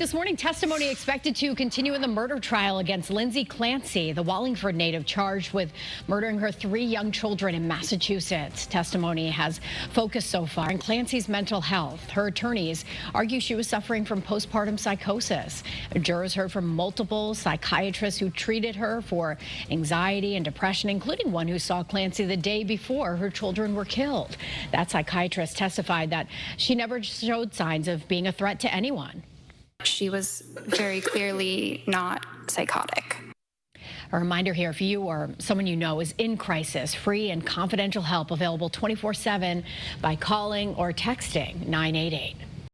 This morning, testimony expected to continue in the murder trial against Lindsay Clancy, the Wallingford native charged with murdering her 3 young children in Massachusetts. Testimony has focused so far on Clancy's mental health. Her attorneys argue she was suffering from postpartum psychosis. Jurors heard from multiple psychiatrists who treated her for anxiety and depression, including one who saw Clancy the day before her children were killed. That psychiatrist testified that she never showed signs of being a threat to anyone. She was very clearly not psychotic. A reminder here, if you or someone you know is in crisis, free and confidential help available 24/7 by calling or texting 988.